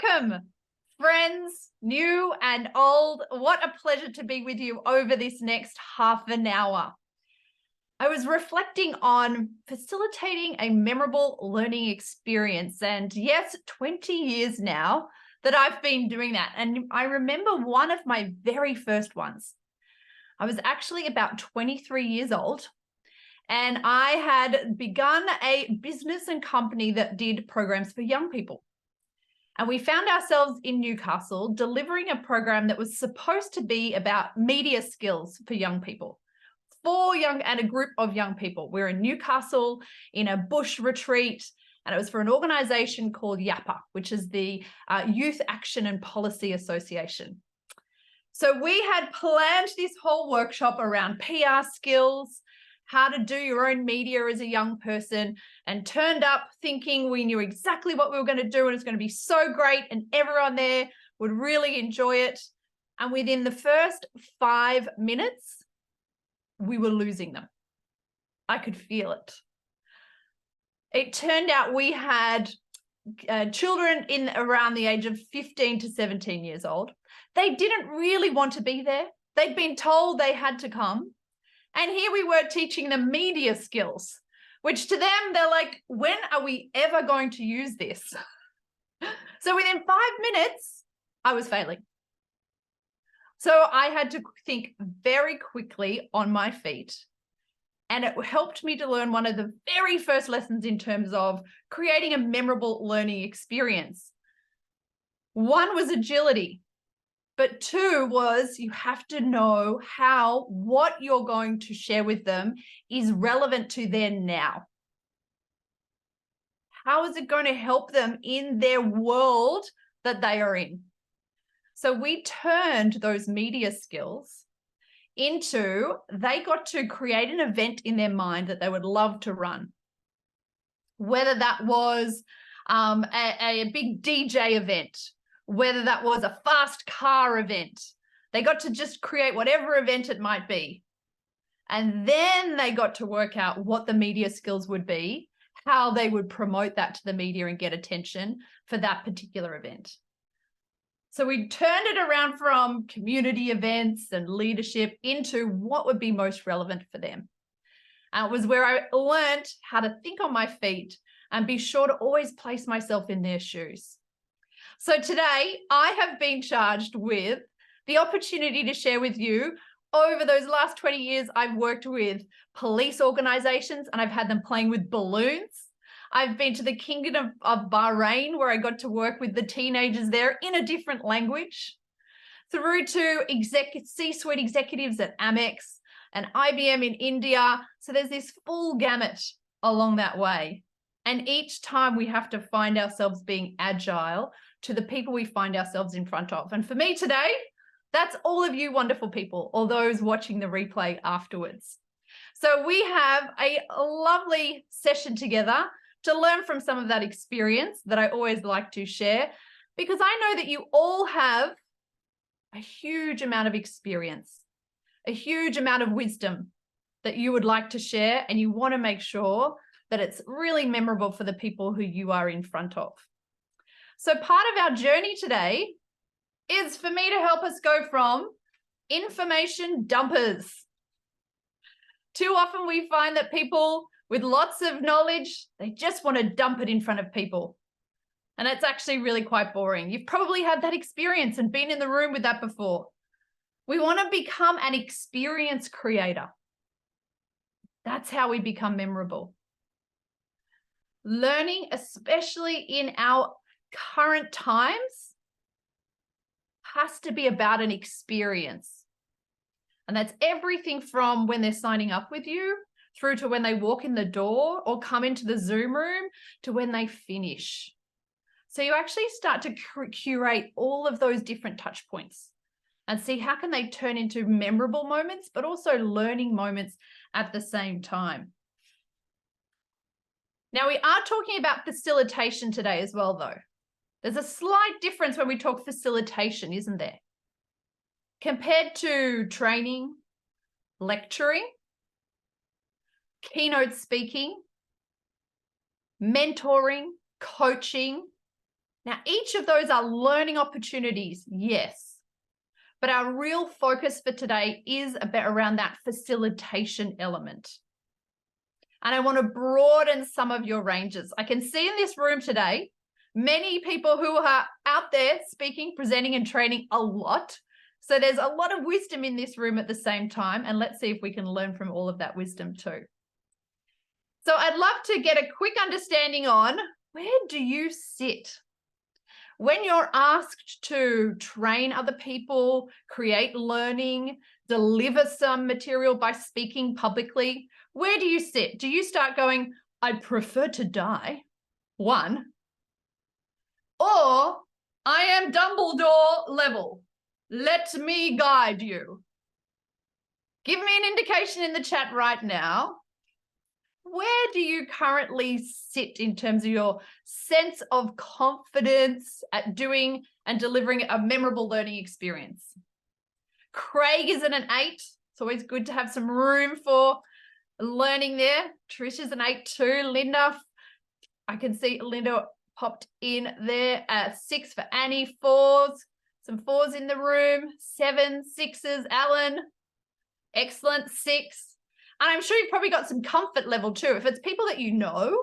Welcome, friends, new and old. What a pleasure to be with you over this next half an hour. I was reflecting on facilitating a memorable learning experience. And yes, 20 years now that I've been doing that. And I remember one of my very first ones. I was actually about 23 years old. And I had begun a business and company that did programs for young people. And we found ourselves in Newcastle delivering a program that was supposed to be about media skills for young people, and a group of young people. We're in Newcastle in a bush retreat, and it was for an organization called YAPA, which is the Youth Action and Policy Association. So we had planned this whole workshop around PR skills, how to do your own media as a young person, and turned up thinking we knew exactly what we were going to do and it's going to be so great and everyone there would really enjoy it. And within the first 5 minutes, we were losing them. I could feel it. It turned out we had children in around the age of 15 to 17 years old. They didn't really want to be there. They'd been told they had to come. And here we were teaching them media skills, which to them, they're like, when are we ever going to use this? So within 5 minutes, I was failing. So I had to think very quickly on my feet. And it helped me to learn one of the very first lessons in terms of creating a memorable learning experience. One was agility. But 2 was you have to know how what you're going to share with them is relevant to their now. How is it going to help them in their world that they are in? So we turned those media skills into, they got to create an event in their mind that they would love to run. Whether that was a big DJ event, whether that was a fast car event. They got to just create whatever event it might be. And then they got to work out what the media skills would be, how they would promote that to the media and get attention for that particular event. So we turned it around from community events and leadership into what would be most relevant for them. And it was where I learned how to think on my feet and be sure to always place myself in their shoes. So today I have been charged with the opportunity to share with you over those last 20 years, I've worked with police organizations and I've had them playing with balloons. I've been to the Kingdom of Bahrain where I got to work with the teenagers there in a different language, through to C-suite executives at Amex and IBM in India. So there's this full gamut along that way. And each time we have to find ourselves being agile to the people we find ourselves in front of. And for me today, that's all of you wonderful people, or those watching the replay afterwards. So we have a lovely session together to learn from some of that experience that I always like to share, because I know that you all have a huge amount of experience, a huge amount of wisdom that you would like to share, and you want to make sure that it's really memorable for the people who you are in front of. So part of our journey today is for me to help us go from information dumpers. Too often we find that people with lots of knowledge, they just want to dump it in front of people. And it's actually really quite boring. You've probably had that experience and been in the room with that before. We want to become an experience creator. That's how we become memorable. Learning, especially in our current times, has to be about an experience. And that's everything from when they're signing up with you through to when they walk in the door or come into the Zoom room to when they finish. So you actually start to curate all of those different touch points and see how can they turn into memorable moments, but also learning moments at the same time. Now, we are talking about facilitation today as well, though. There's a slight difference when we talk facilitation, isn't there? Compared to training, lecturing, keynote speaking, mentoring, coaching, Now, each of those are learning opportunities, yes. But our real focus for today is around that facilitation element. And I want to broaden some of your ranges. I can see in this room today, many people who are out there speaking, presenting, and training a lot. So there's a lot of wisdom in this room at the same time. And let's see if we can learn from all of that wisdom too. So I'd love to get a quick understanding on, where do you sit? When you're asked to train other people, create learning, deliver some material by speaking publicly, where do you sit? Do you start going, I'd prefer to die, one, or I am Dumbledore level, let me guide you? Give me an indication in the chat right now. Where do you currently sit in terms of your sense of confidence at doing and delivering a memorable learning experience? Craig is at an 8. It's always good to have some room for learning there. Trish is an 8 too. Linda, I can see Linda popped in there. 6 for Annie. 4s. Some 4s in the room. 7, 6s. Alan, excellent. 6. And I'm sure you've probably got some comfort level too. If it's people that you know,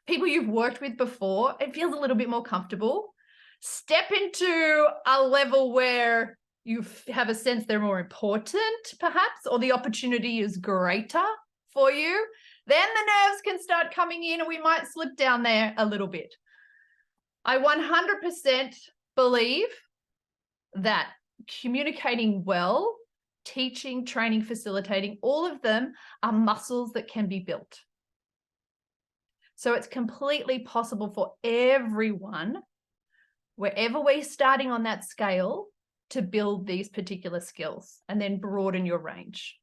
people you've worked with before, it feels a little bit more comfortable. Step into a level where you have a sense they're more important, perhaps, or the opportunity is greater for you. Then the nerves can start coming in and we might slip down there a little bit. I 100% believe that communicating well, teaching, training, facilitating, all of them are muscles that can be built. So it's completely possible for everyone, wherever we're starting on that scale, to build these particular skills and then broaden your range.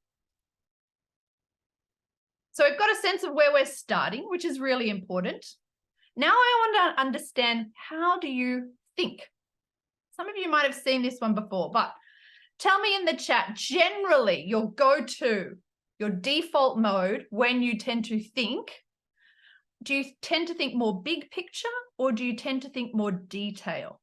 So we've got a sense of where we're starting, which is really important. Now I want to understand, how do you think? Some of you might have seen this one before, but tell me in the chat, generally your go-to, your default mode when you tend to think, do you tend to think more big picture or do you tend to think more detail?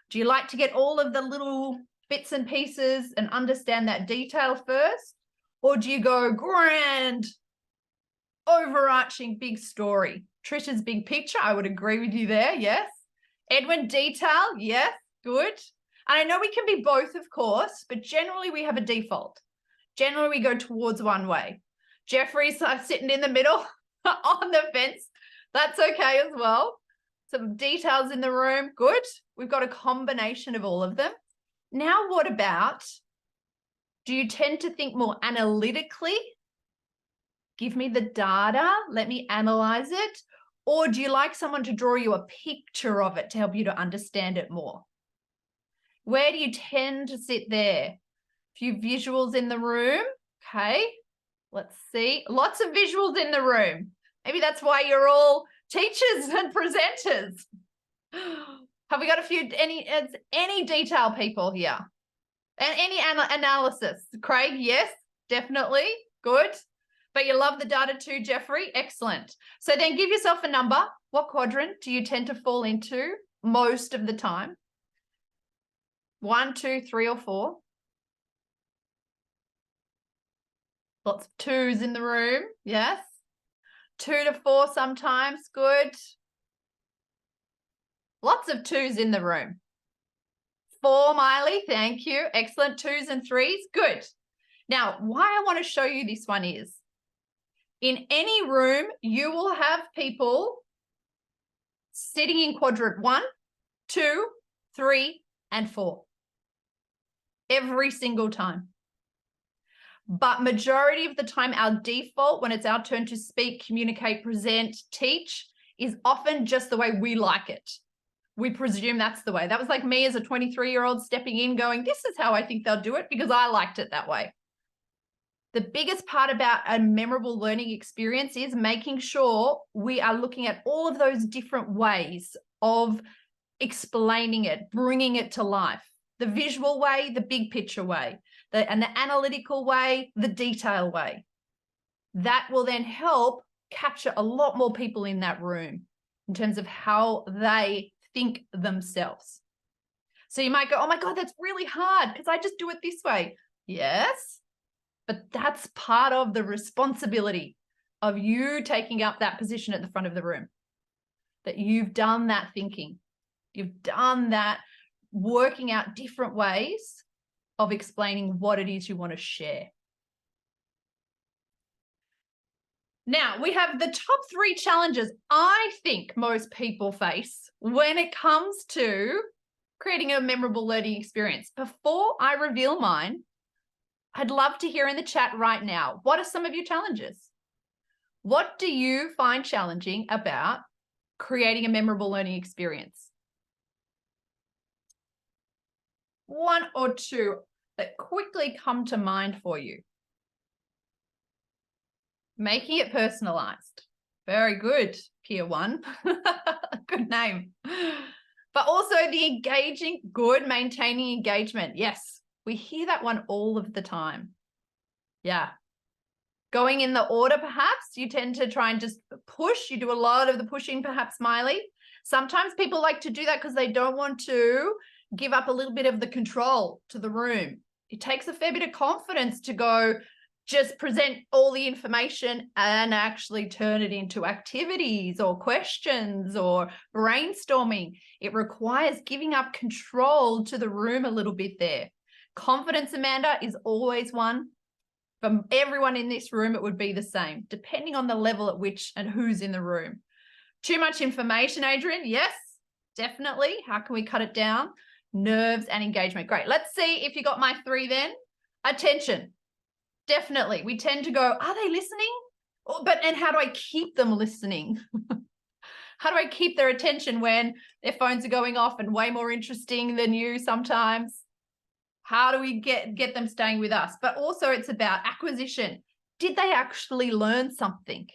Do you like to get all of the little bits and pieces and understand that detail first? Or do you go grand, overarching big story? Trisha's big picture, I would agree with you there, yes. Edwin, detail, yes, good. And I know we can be both, of course, but generally we have a default. Generally we go towards one way. Jeffrey's sitting in the middle on the fence. That's okay as well. Some details in the room, good. We've got a combination of all of them. Now what about, do you tend to think more analytically? Give me the data, let me analyze it. Or do you like someone to draw you a picture of it to help you to understand it more? Where do you tend to sit there? A few visuals in the room. Okay, let's see. Lots of visuals in the room. Maybe that's why you're all teachers and presenters. Have we got any detail people here? And any analysis? Craig, yes, definitely. Good. But you love the data too, Jeffrey. Excellent. So then give yourself a number. What quadrant do you tend to fall into most of the time? 1, 2, 3, or 4? Lots of 2s in the room. Yes. 2 to 4 sometimes. Good. Lots of 2s in the room. 4, Miley. Thank you. Excellent. 2s and 3s. Good. Now, why I want to show you this one is, in any room, you will have people sitting in quadrant 1, 2, 3, and 4. Every single time. But majority of the time, our default, when it's our turn to speak, communicate, present, teach, is often just the way we like it. We presume that's the way. That was like me as a 23-year-old stepping in going, this is how I think they'll do it because I liked it that way. The biggest part about a memorable learning experience is making sure we are looking at all of those different ways of explaining it, bringing it to life. The visual way, the big picture way, and the analytical way, the detail way. That will then help capture a lot more people in that room. in terms of how they think themselves. So you might go, oh my God, that's really hard because I just do it this way. Yes, but that's part of the responsibility of you taking up that position at the front of the room, that you've done that thinking. You've done that working out different ways of explaining what it is you want to share. Now, we have the top 3 challenges I think most people face when it comes to creating a memorable learning experience. Before I reveal mine, I'd love to hear in the chat right now, what are some of your challenges? What do you find challenging about creating a memorable learning experience? 1 or 2 that quickly come to mind for you. Making it personalized. Very good, Pier 1. Good name. But also the engaging, good, maintaining engagement. Yes, we hear that one all of the time. Yeah. Going in the order, perhaps, you tend to try and just push. You do a lot of the pushing, perhaps, Miley. Sometimes people like to do that because they don't want to give up a little bit of the control to the room. It takes a fair bit of confidence to go just present all the information and actually turn it into activities or questions or brainstorming. It requires giving up control to the room a little bit there. Confidence, Amanda, is always one. For everyone in this room, it would be the same, depending on the level at which and who's in the room. Too much information, Adrian? Yes, definitely. How can we cut it down? Nerves and engagement. Great. Let's see if you got my 3 then. Attention. Definitely. We tend to go, are they listening? And how do I keep them listening? How do I keep their attention when their phones are going off and way more interesting than you sometimes? How do we get them staying with us? But also it's about acquisition. Did they actually learn something?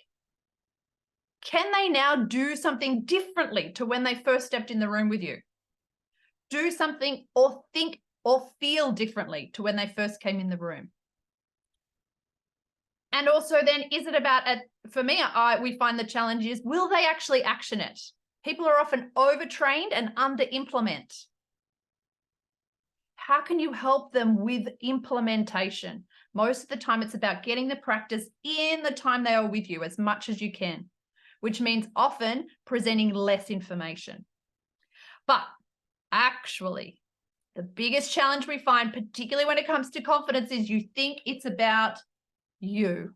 Can they now do something differently to when they first stepped in the room with you? Do something or think or feel differently to when they first came in the room? And also then, is it about, for me, we find the challenge is, will they actually action it? People are often overtrained and under-implement. How can you help them with implementation? Most of the time, it's about getting the practice in the time they are with you as much as you can, which means often presenting less information. But actually, the biggest challenge we find, particularly when it comes to confidence, is you think it's about you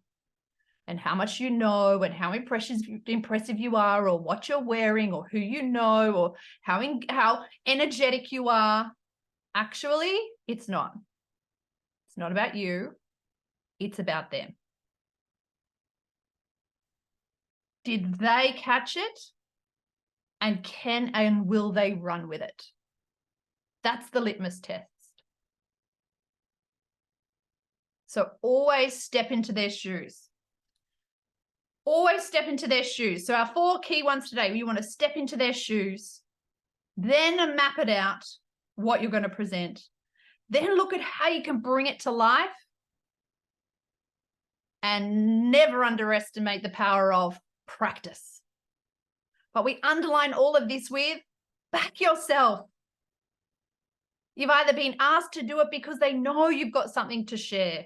and how much you know and how impressive you are, or what you're wearing, or who you know, or how energetic you are. Actually, it's not. It's not about you. It's about them. Did they catch it? And can and will they run with it? That's the litmus test. So always step into their shoes. Always step into their shoes. So our 4 key ones today, you want to step into their shoes, then map it out, what you're going to present. Then look at how you can bring it to life, and never underestimate the power of practice. But we underline all of this with back yourself. You've either been asked to do it because they know you've got something to share.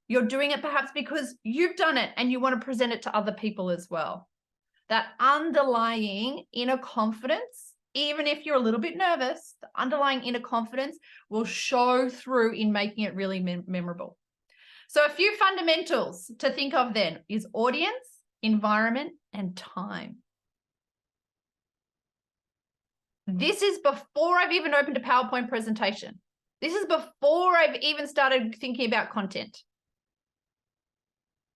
You're doing it perhaps because you've done it and you want to present it to other people as well. That underlying inner confidence, even if you're a little bit nervous, the underlying inner confidence will show through in making it really memorable. So a few fundamentals to think of then is audience, environment, and time. This is before I've even opened a PowerPoint presentation. This is before I've even started thinking about content.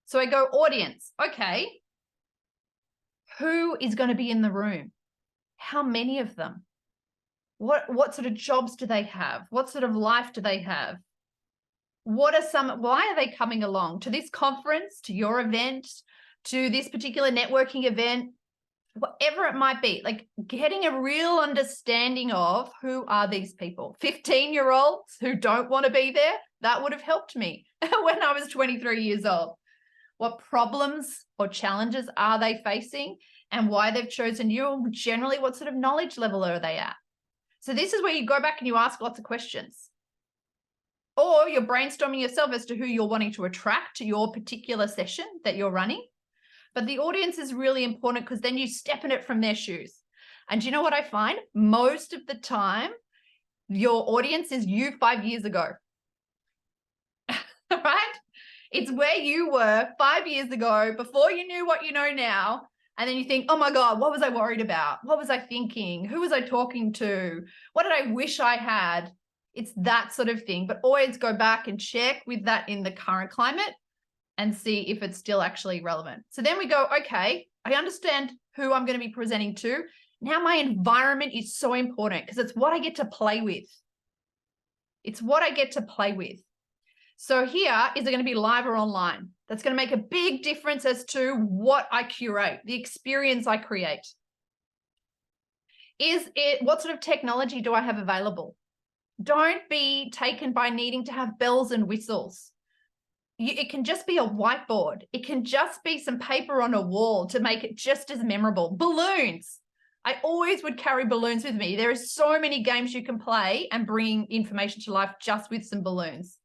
So I go audience. Okay. Who is going to be in the room? How many of them? What sort of jobs do they have? What sort of life do they have? Why are they coming along to this conference, to your event, to this particular networking event? Whatever it might be, like getting a real understanding of who are these people. 15-year-olds who don't want to be there, that would have helped me when I was 23 years old. What problems or challenges are they facing? and why they've chosen you, and generally what sort of knowledge level are they at. So this is where you go back and you ask lots of questions. Or you're brainstorming yourself as to who you're wanting to attract to your particular session that you're running. But the audience is really important because then you step in it from their shoes. And do you know what I find? Most of the time, your audience is you 5 years ago. Right? It's where you were 5 years ago before you knew what you know now. And then you think, oh my God, what was I worried about? What was I thinking? Who was I talking to? What did I wish I had? It's that sort of thing. But always go back and check with that in the current climate and see if it's still actually relevant. So then we go, okay, I understand who I'm going to be presenting to. Now my environment is so important because it's what I get to play with. It's what I get to play with. So here, is it going to be live or online? That's going to make a big difference as to what I curate, the experience I create. What sort of technology do I have available? Don't be taken by needing to have bells and whistles. It can just be a whiteboard. It can just be some paper on a wall to make it just as memorable. Balloons. I always would carry balloons with me. There are so many games you can play and bring information to life just with some balloons.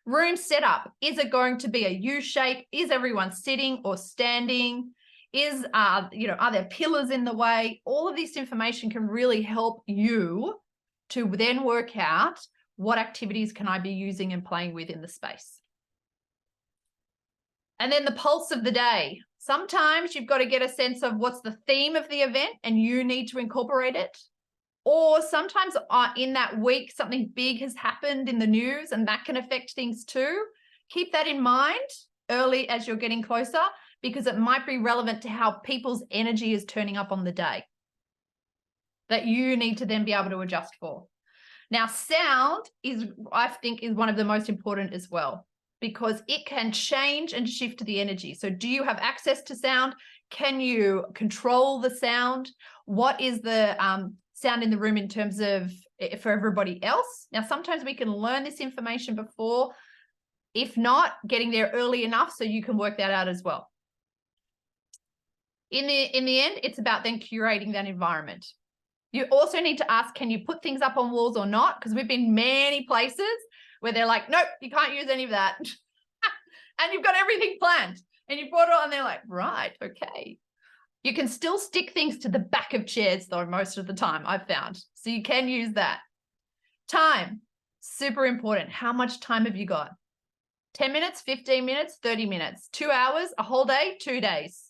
Room setup. Is it going to be a U shape? Is everyone sitting or standing? Are there pillars in the way? All of this information can really help you to then work out what activities can I be using and playing with in the space. And then the pulse of the day. Sometimes you've got to get a sense of what's the theme of the event and you need to incorporate it. Or sometimes in that week, something big has happened in the news and that can affect things too. Keep that in mind early as you're getting closer because it might be relevant to how people's energy is turning up on the day that you need to then be able to adjust for. Now, sound I think, is one of the most important as well because it can change and shift the energy. So do you have access to sound? Can you control the sound? What is the sound in the room in terms of for everybody else? Now, sometimes we can learn this information before. If not, getting there early enough so you can work that out as well. In the end, it's about then curating that environment. You also need to ask, can you put things up on walls or not? Because we've been many places where they're like, nope, you can't use any of that. And you've got everything planned and you brought it on and they're like, right, okay. You can still stick things to the back of chairs though, most of the time I've found. So you can use that. Time, super important. How much time have you got? 10 minutes, 15 minutes, 30 minutes, 2 hours, a whole day, 2 days.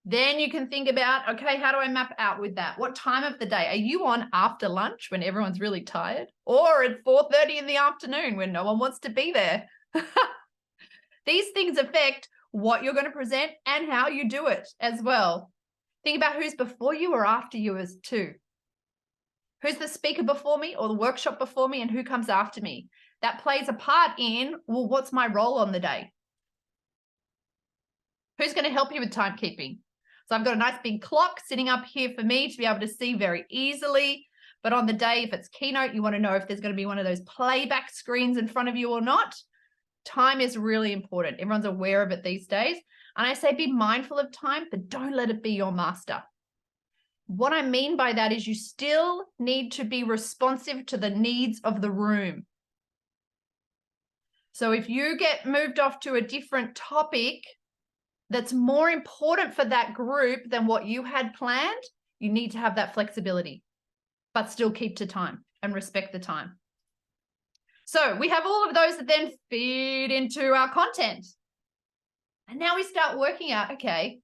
Then you can think about, okay, how do I map out with that? What time of the day? Are you on after lunch when everyone's really tired? Or at 4:30 in the afternoon when no one wants to be there? These things affect what you're going to present and how you do it as well. Think about who's before you or after you as too. Who's the speaker before me or the workshop before me and who comes after me? That plays a part in, well, what's my role on the day? Who's going to help you with timekeeping? So I've got a nice big clock sitting up here for me to be able to see very easily. But on the day, if it's keynote, you want to know if there's going to be one of those playback screens in front of you or not. Time is really important. Everyone's aware of it these days. And I say be mindful of time, but don't let it be your master. What I mean by that is you still need to be responsive to the needs of the room. So if you get moved off to a different topic that's more important for that group than what you had planned, you need to have that flexibility, but still keep to time and respect the time. So we have all of those that then feed into our content. And now we start working out, okay,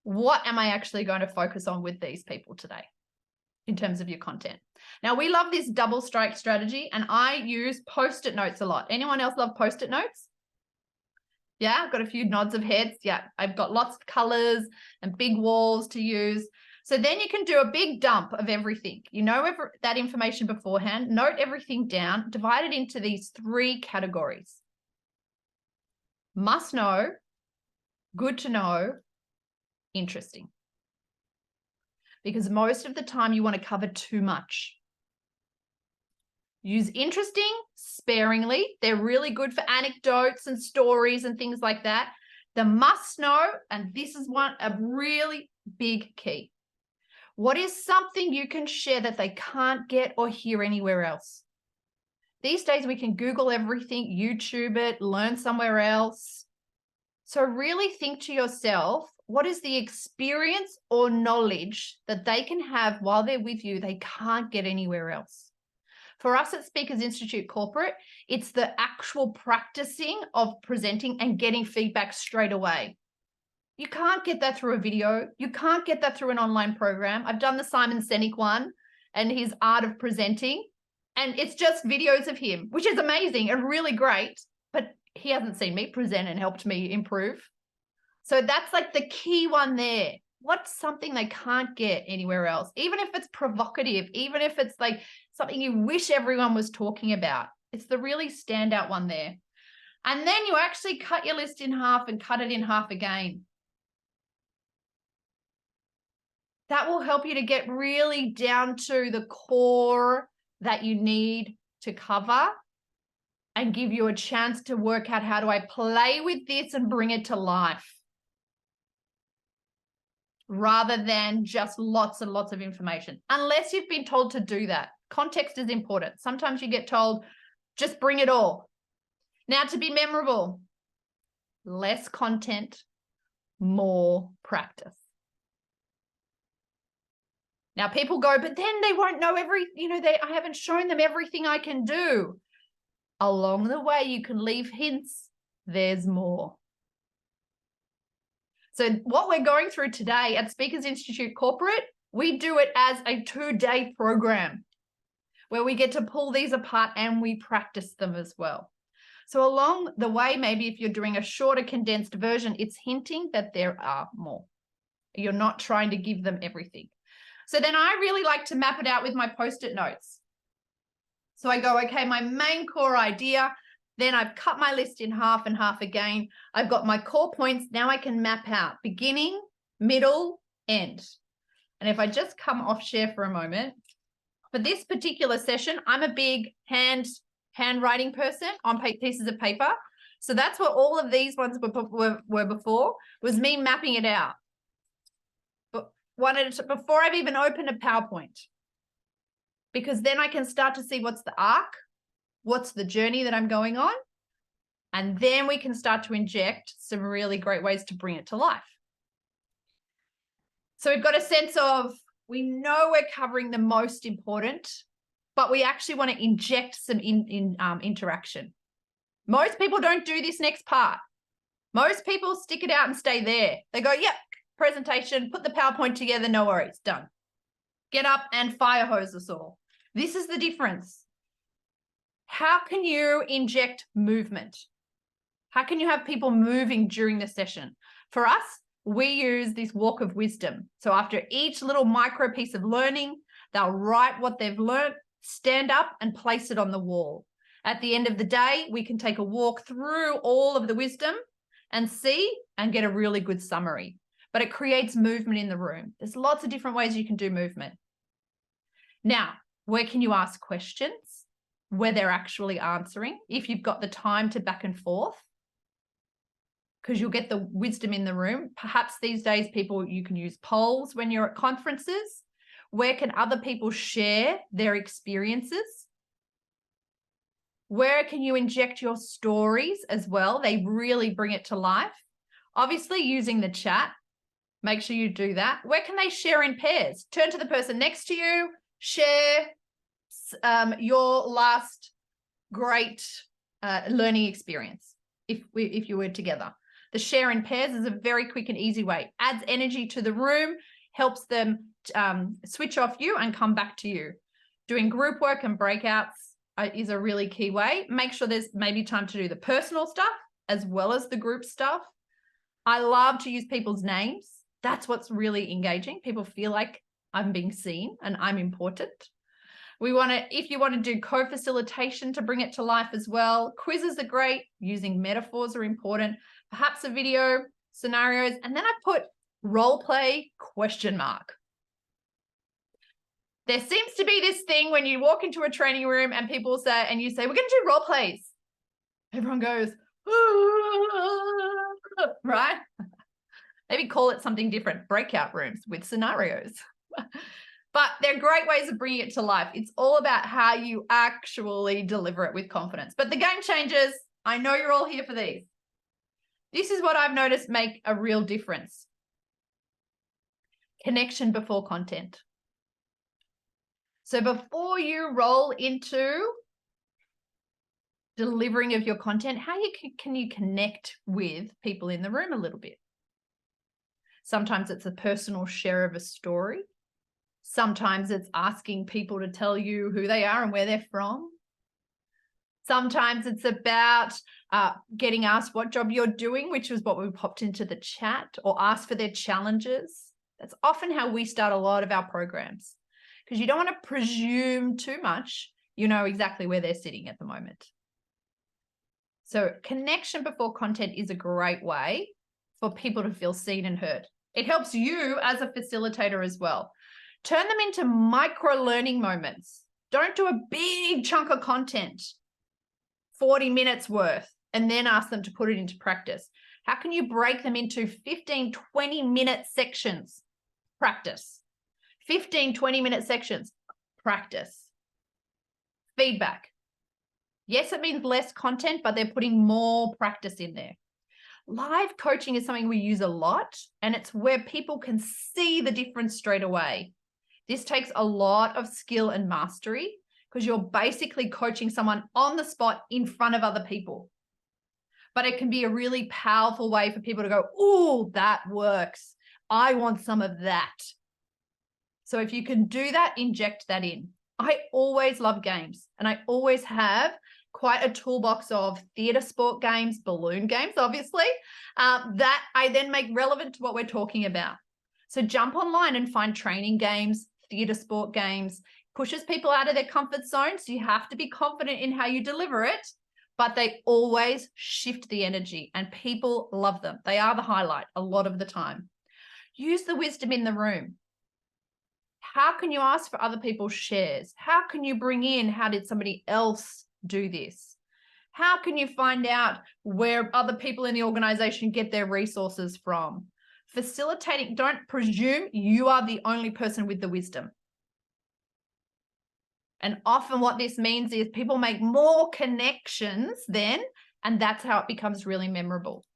what am I actually going to focus on with these people today in terms of your content? Now, we love this double strike strategy, and I use Post-it notes a lot. Anyone else love Post-it notes? Yeah, I've got a few nods of heads. Yeah, I've got lots of colors and big walls to use. So then you can do a big dump of everything. You know that information beforehand, note everything down, divide it into these 3 categories. Must know, good to know, interesting. Because most of the time you want to cover too much. Use interesting sparingly. They're really good for anecdotes and stories and things like that. The must know, and this is a really big key. What is something you can share that they can't get or hear anywhere else? These days we can Google everything, YouTube it, learn somewhere else. So really think to yourself, what is the experience or knowledge that they can have while they're with you they can't get anywhere else? For us at Speakers Institute Corporate, it's the actual practicing of presenting and getting feedback straight away. You can't get that through a video. You can't get that through an online program. I've done the Simon Sinek one and his art of presenting, and it's just videos of him, which is amazing and really great, but he hasn't seen me present and helped me improve. So that's like the key one there. What's something they can't get anywhere else? Even if it's provocative, even if it's like something you wish everyone was talking about, it's the really standout one there. And then you actually cut your list in half and cut it in half again. That will help you to get really down to the core that you need to cover and give you a chance to work out, how do I play with this and bring it to life, rather than just lots and lots of information, unless you've been told to do that. Context is important. Sometimes you get told, just bring it all. Now, to be memorable, less content, more practice. Now people go, but then they won't know I haven't shown them everything I can do. Along the way, you can leave hints. There's more. So what we're going through today at Speakers Institute Corporate, we do it as a 2-day program where we get to pull these apart and we practice them as well. So along the way, maybe if you're doing a shorter condensed version, it's hinting that there are more. You're not trying to give them everything. So then I really like to map it out with my Post-it notes. So I go, okay, my main core idea, then I've cut my list in half and half again. I've got my core points. Now I can map out beginning, middle, end. And if I just come off share for a moment, for this particular session, I'm a big handwriting person on pieces of paper. So that's what all of these ones were before, was me mapping it out. Before I've even opened a PowerPoint, because then I can start to see what's the arc, what's the journey that I'm going on, and then we can start to inject some really great ways to bring it to life. So we've got a sense of, we know we're covering the most important, but we actually want to inject some interaction. Most people don't do this next part. Most people stick it out and stay there. They go, yep, presentation, put the PowerPoint together, no worries, done. Get up and fire hose us all. This is the difference. How can you inject movement? How can you have people moving during the session? For us, we use this walk of wisdom. So after each little micro piece of learning, they'll write what they've learned, stand up and place it on the wall. At the end of the day, we can take a walk through all of the wisdom and see and get a really good summary. But it creates movement in the room. There's lots of different ways you can do movement. Now, where can you ask questions? Where they're actually answering, if you've got the time to back and forth, because you'll get the wisdom in the room. Perhaps these days, you can use polls when you're at conferences. Where can other people share their experiences? Where can you inject your stories as well? They really bring it to life. Obviously, using the chat. Make sure you do that. Where can they share in pairs? Turn to the person next to you, share your last great learning experience if you were together. The share in pairs is a very quick and easy way. Adds energy to the room, helps them switch off you and come back to you. Doing group work and breakouts is a really key way. Make sure there's maybe time to do the personal stuff as well as the group stuff. I love to use people's names. That's what's really engaging. People feel like I'm being seen and I'm important. If you want to do co-facilitation to bring it to life as well. Quizzes are great. Using metaphors are important. Perhaps a video, scenarios, and then I put role play ? There seems to be this thing when you walk into a training room and people say, and you say, we're going to do role plays. Everyone goes, right? Maybe call it something different, breakout rooms with scenarios. But they're great ways of bringing it to life. It's all about how you actually deliver it with confidence. But the game changers, I know you're all here for these. This is what I've noticed make a real difference. Connection before content. So before you roll into delivering of your content, how can you connect with people in the room a little bit? Sometimes it's a personal share of a story. Sometimes it's asking people to tell you who they are and where they're from. Sometimes it's about getting asked what job you're doing, which was what we popped into the chat, or ask for their challenges. That's often how we start a lot of our programs, because you don't want to presume too much. You know exactly where they're sitting at the moment. So connection before content is a great way for people to feel seen and heard. It helps you as a facilitator as well. Turn them into micro-learning moments. Don't do a big chunk of content, 40 minutes worth, and then ask them to put it into practice. How can you break them into 15, 20-minute sections? Practice. 15, 20-minute sections. Practice. Feedback. Yes, it means less content, but they're putting more practice in there. Live coaching is something we use a lot, and it's where people can see the difference straight away. This takes a lot of skill and mastery, because you're basically coaching someone on the spot in front of other people. But it can be a really powerful way for people to go, oh, that works. I want some of that. So if you can do that, inject that in. I always love games, and I always have quite a toolbox of theatre sport games, balloon games, obviously, that I then make relevant to what we're talking about. So jump online and find training games, theatre sport games. Pushes people out of their comfort zone, so you have to be confident in how you deliver it, but they always shift the energy, and people love them. They are the highlight a lot of the time. Use the wisdom in the room. How can you ask for other people's shares? How can you bring in, how did somebody else do this? How can you find out where other people in the organization get their resources from? Facilitating, don't presume you are the only person with the wisdom. And often what this means is people make more connections then, and that's how it becomes really memorable.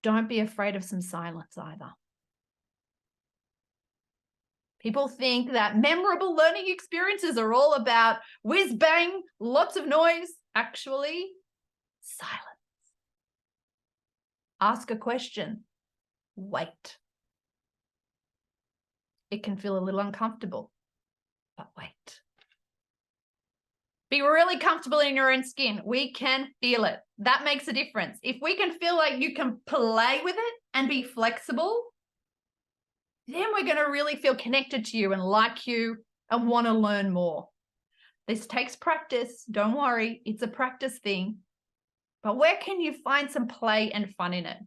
Don't be afraid of some silence either. People think that memorable learning experiences are all about whiz bang, lots of noise. Actually, silence. Ask a question. Wait. It can feel a little uncomfortable, but wait. Be really comfortable in your own skin. We can feel it. That makes a difference. If we can feel like you can play with it and be flexible, then we're going to really feel connected to you and like you and want to learn more. This takes practice. Don't worry. It's a practice thing. But where can you find some play and fun in it?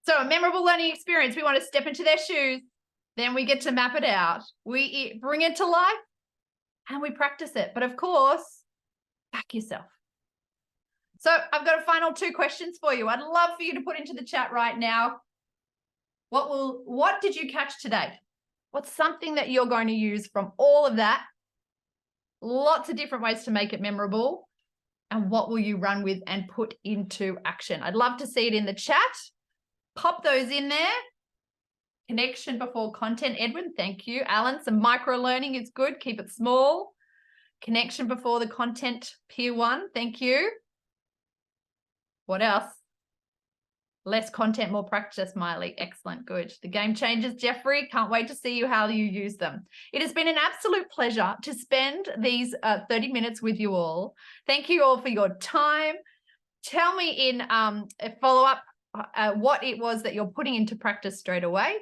So a memorable learning experience, we want to step into their shoes. Then we get to map it out. We bring it to life and we practice it. But of course, back yourself. So I've got a final 2 questions for you. I'd love for you to put into the chat right now. What did you catch today? What's something that you're going to use from all of that? Lots of different ways to make it memorable. And what will you run with and put into action? I'd love to see it in the chat. Pop those in there. Connection before content. Edwin, thank you. Alan, some micro learning is good. Keep it small. Connection before the content, peer 1. Thank you. What else? Less content, more practice, Miley. Excellent. Good. The game changers, Jeffrey. Can't wait to see how you use them. It has been an absolute pleasure to spend these 30 minutes with you all. Thank you all for your time. Tell me in a follow-up what it was that you're putting into practice straight away.